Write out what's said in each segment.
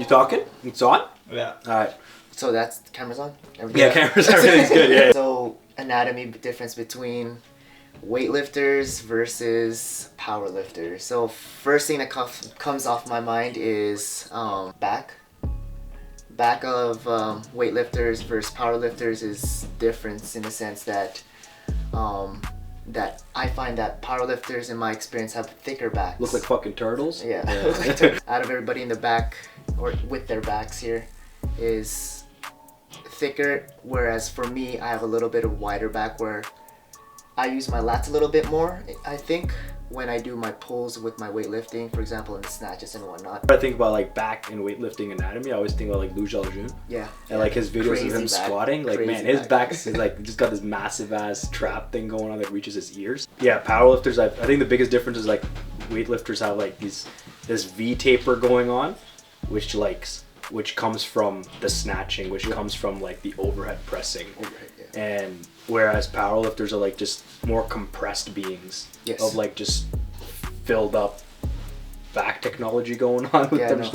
You talking? It's on? Yeah. Alright. So that's the camera's on? Yeah, everything's good, yeah. So anatomy difference between weightlifters versus powerlifters. So first thing that comes off my mind is back. Back of weightlifters versus powerlifters is different in the sense that that I find that powerlifters in my experience have thicker backs. Look like fucking turtles? Yeah. Out of everybody in the back or with their backs here is thicker, whereas for me I have a little bit of wider back where I use my lats a little bit more, I think, when I do my pulls with my weightlifting, for example, in the snatches and whatnot. When I think about like back and weightlifting anatomy, I always think about like Lou Jiaojun. Yeah. And like his videos Crazy of him back. squatting, like Crazy man, his back's like just got this massive ass trap thing going on that reaches his ears. Yeah, powerlifters, I think the biggest difference is like weightlifters have like this V taper going on, which comes from the snatching, which comes from like the overhead pressing. And whereas powerlifters are like just more compressed beings of like just filled up back technology going on with them.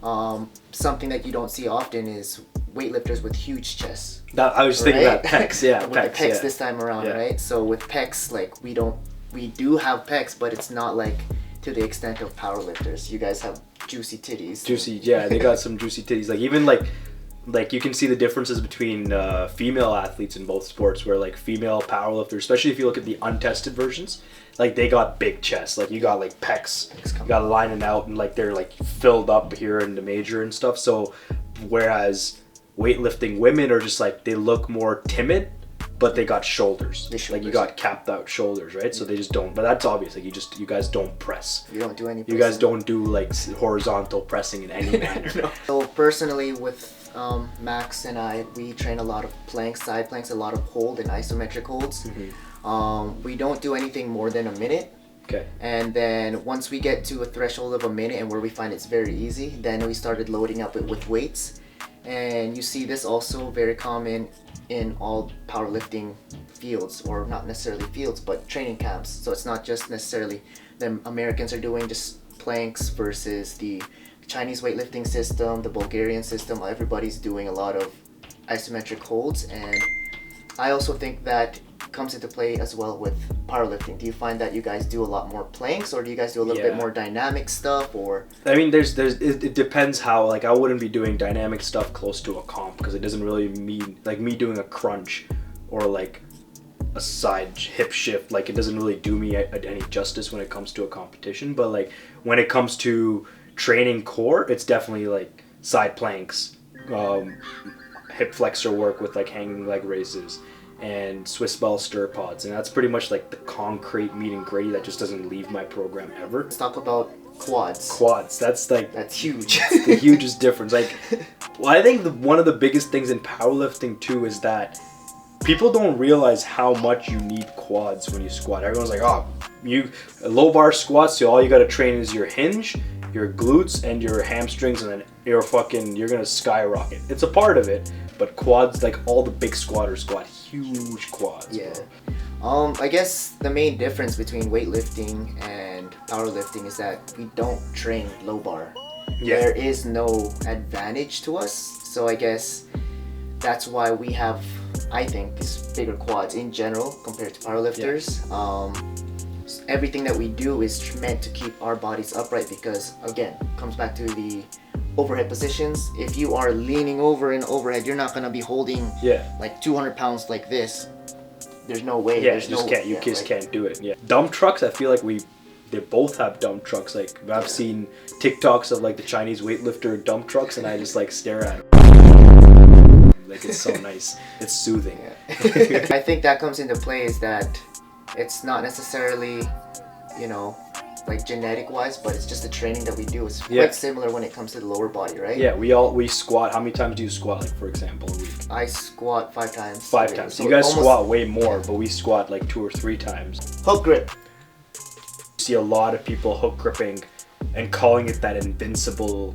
No. Something that you don't see often is weightlifters with huge chests. I was thinking about pecs, yeah. With the pecs this time around, right? So with pecs, like we do have pecs, but it's not like to the extent of powerlifters. You guys have juicy titties. Juicy, yeah, they got some juicy titties. Like even like you can see the differences between female athletes in both sports, where like female powerlifters, especially if you look at the untested versions, like they got big chests. Like you got like pecs, you got lining out, and like they're like filled up here in the major and stuff. So whereas weightlifting women are just like, they look more timid, but they got shoulders. Like you got capped out shoulders, right? So they just don't. But that's obvious. Like you guys don't press. You don't do any pressing. You guys don't do like horizontal pressing in any manner. No. So personally, with Max and I, we train a lot of planks, side planks, a lot of hold and isometric holds. We don't do anything more than a minute. Okay. And then once we get to a threshold of a minute and where we find it's very easy, then we started loading up it with weights. And you see this also very common in all powerlifting fields, or not necessarily fields, but training camps. So it's not just necessarily the Americans are doing just planks versus the Chinese weightlifting system, the Bulgarian system. Everybody's doing a lot of isometric holds, and I also think that comes into play as well with powerlifting. Do you find that you guys do a lot more planks, or do you guys do a little bit more dynamic stuff? Or I mean, it depends how. Like I wouldn't be doing dynamic stuff close to a comp, because it doesn't really mean like me doing a crunch or like a side hip shift. Like it doesn't really do me any justice when it comes to a competition. But like when it comes to training core, it's definitely like side planks, hip flexor work with like hanging leg raises, and Swiss ball stir pods, and that's pretty much like the concrete meat and gritty that just doesn't leave my program ever. Let's talk about quads. Quads, that's huge. That's the hugest difference. Like, well, I think one of the biggest things in powerlifting too is that people don't realize how much you need quads when you squat. Everyone's like, oh, you low bar squats, so all you got to train is your hinge, your glutes, and your hamstrings, and then you're gonna skyrocket. It's a part of it, but quads, like all the big squatters squat huge quads. Yeah. I guess the main difference between weightlifting and powerlifting is that we don't train low bar. Yeah. There is no advantage to us, so I guess that's why we have, I think, these bigger quads in general compared to powerlifters. Everything that we do is meant to keep our bodies upright, because again, comes back to the overhead positions. If you are leaning over in overhead, you're not gonna be holding like 200 pounds like this. There's no way. Yeah, you just can't do it. Yeah. Dump trucks, I feel like they both have dump trucks. Like I've seen TikToks of like the Chinese weightlifter dump trucks, and I just like stare at them. Like it's so nice. It's soothing. Yeah. I think that comes into play is that it's not necessarily, like genetic wise, but it's just the training that we do is quite similar when it comes to the lower body, right? Yeah, we squat. How many times do you squat, like for example, a week? I squat 5 times. 5 times. So you guys squat way more, but we squat like 2 or 3 times. Hook grip. You see a lot of people hook gripping and calling it that invincible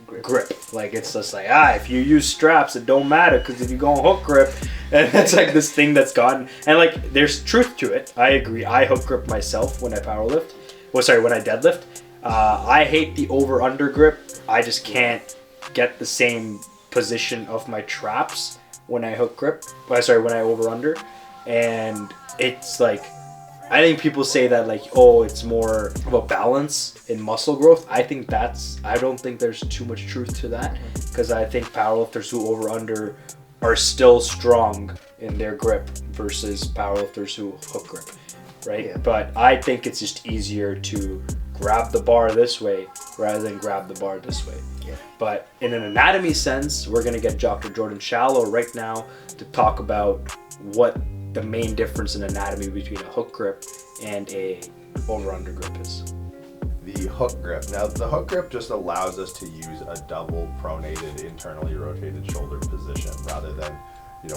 grip. Like it's just like, if you use straps, it don't matter, because if you go on hook grip, and it's like this thing that's gotten, and like there's truth to it. I agree. I hook grip myself when I powerlift. When I deadlift. I hate the over under grip. I just can't get the same position of my traps when I hook grip. When I over under, and it's like, I think people say that like, oh, it's more about balance in muscle growth. I don't think there's too much truth to that, because I think powerlifters who over under are still strong in their grip versus powerlifters who hook grip, right? Yeah. But I think it's just easier to grab the bar this way rather than grab the bar this way. Yeah. But in an anatomy sense, we're gonna get Dr. Jordan Shallow right now to talk about what the main difference in anatomy between a hook grip and a over-under grip is. The hook grip. Now, the hook grip just allows us to use a double pronated, internally rotated shoulder position rather than,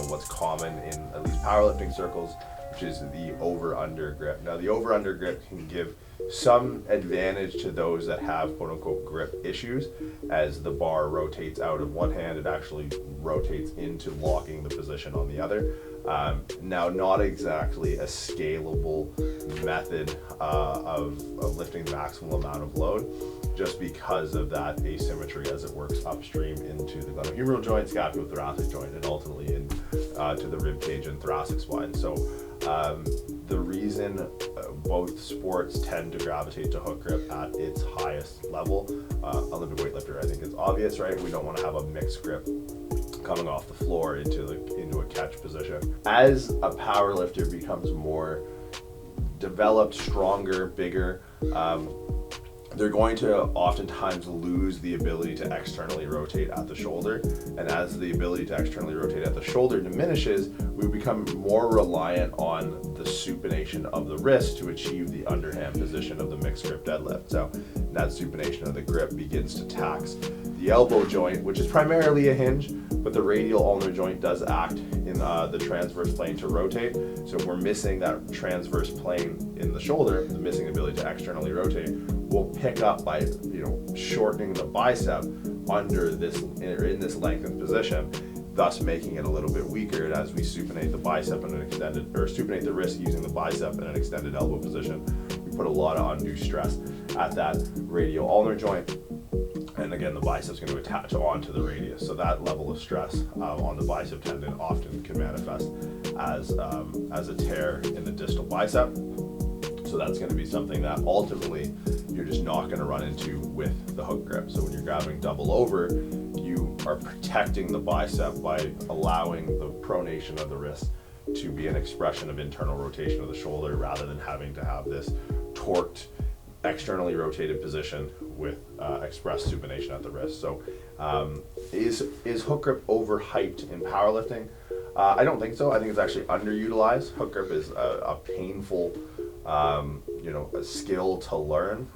what's common in at least powerlifting circles, which is the over-under grip. Now, the over-under grip can give some advantage to those that have quote-unquote grip issues. As the bar rotates out of one hand, it actually rotates into locking the position on the other. Now, not exactly a scalable method of lifting the maximal amount of load, just because of that asymmetry as it works upstream into the glenohumeral joint, scapulothoracic joint, and ultimately to the rib cage and thoracic spine. So the reason both sports tend to gravitate to hook grip at its highest level, Olympic weightlifter, I think is obvious, right? We don't want to have a mixed grip coming off the floor into a catch position. As a powerlifter becomes more developed, stronger, bigger, they're going to oftentimes lose the ability to externally rotate at the shoulder. And as the ability to externally rotate at the shoulder diminishes, we become more reliant on the supination of the wrist to achieve the underhand position of the mixed grip deadlift. So that supination of the grip begins to tax the elbow joint, which is primarily a hinge, but the radial ulnar joint does act in the transverse plane to rotate. So if we're missing that transverse plane in the shoulder, the missing ability to externally rotate, we'll pick up by shortening the bicep under this, in this lengthened position, thus making it a little bit weaker. And as we supinate the bicep in an extended, or supinate the wrist using the bicep in an extended elbow position, we put a lot of undue stress at that radial ulnar joint. And again, the bicep's going to attach onto the radius. So that level of stress on the bicep tendon often can manifest as a tear in the distal bicep. So that's going to be something that ultimately you're just not going to run into with the hook grip. So when you're grabbing double over, you are protecting the bicep by allowing the pronation of the wrist to be an expression of internal rotation of the shoulder rather than having to have this torqued, externally rotated position with express supination at the wrist. So is hook grip overhyped in powerlifting? I don't think so. I think it's actually underutilized. Hook grip is a painful a skill to learn.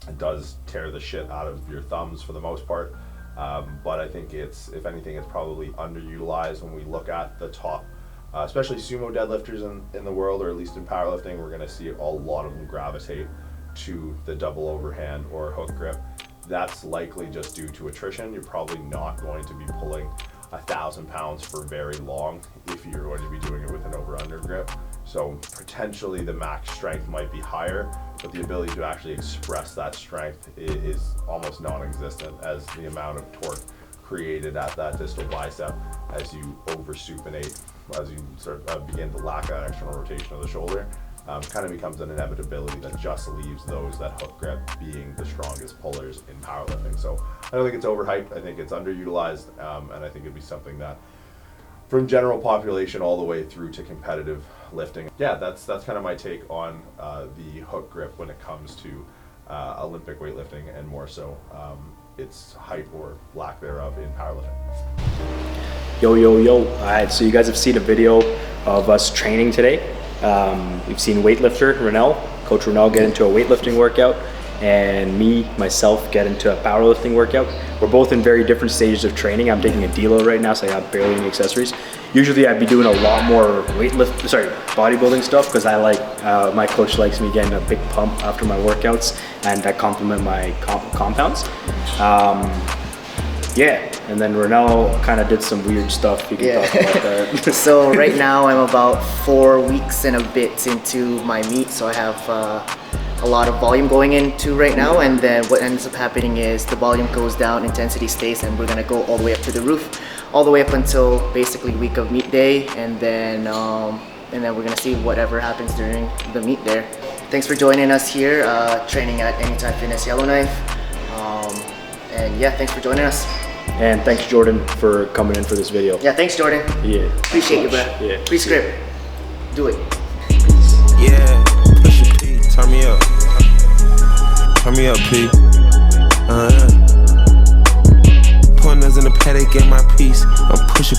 It does tear the shit out of your thumbs for the most part, but I think if anything, it's probably underutilized when we look at the top, especially sumo deadlifters in the world, or at least in powerlifting. We're going to see a lot of them gravitate to the double overhand or hook grip. That's likely just due to attrition. You're probably not going to be pulling 1,000 pounds for very long if you're going to be doing it with an over-under grip. So potentially the max strength might be higher, but the ability to actually express that strength is almost non-existent, as the amount of torque created at that distal bicep as you over-supinate, as you sort of begin to lack that external rotation of the shoulder, kind of becomes an inevitability that just leaves those that hook grip being the strongest pullers in powerlifting. So I don't think it's overhyped. I think it's underutilized, and I think it'd be something that, from general population all the way through to competitive lifting. Yeah, that's kind of my take on the hook grip when it comes to Olympic weightlifting, and more so its hype or lack thereof in powerlifting. Yo. All right, so you guys have seen a video of us training today. We've seen weightlifter Runel, Coach Runel, get into a weightlifting workout, and myself get into a powerlifting workout. We're both in very different stages of training. I'm taking a deload right now, so I have barely any accessories. Usually I'd be doing a lot more bodybuilding stuff, because I like, my coach likes me getting a big pump after my workouts, and that complement my compounds. Yeah, and then Runel kind of did some weird stuff. You can talk about that. So right now I'm about 4 weeks and a bit into my meet. So I have a lot of volume going into right now, and then what ends up happening is the volume goes down, intensity stays, and we're gonna go all the way up to the roof, all the way up until basically week of meet day, and then we're gonna see whatever happens during the meet there. Thanks for joining us here, training at Anytime Fitness Yellowknife, and yeah, thanks for joining us. And thanks Jordan for coming in for this video. Yeah, thanks Jordan. Yeah. Appreciate you, bro. Yeah. Pre-script. Do it. Yeah, push it, P. Turn me up. Turn me up, P. Pointers in the paddock, get my piece. I'm pushing P.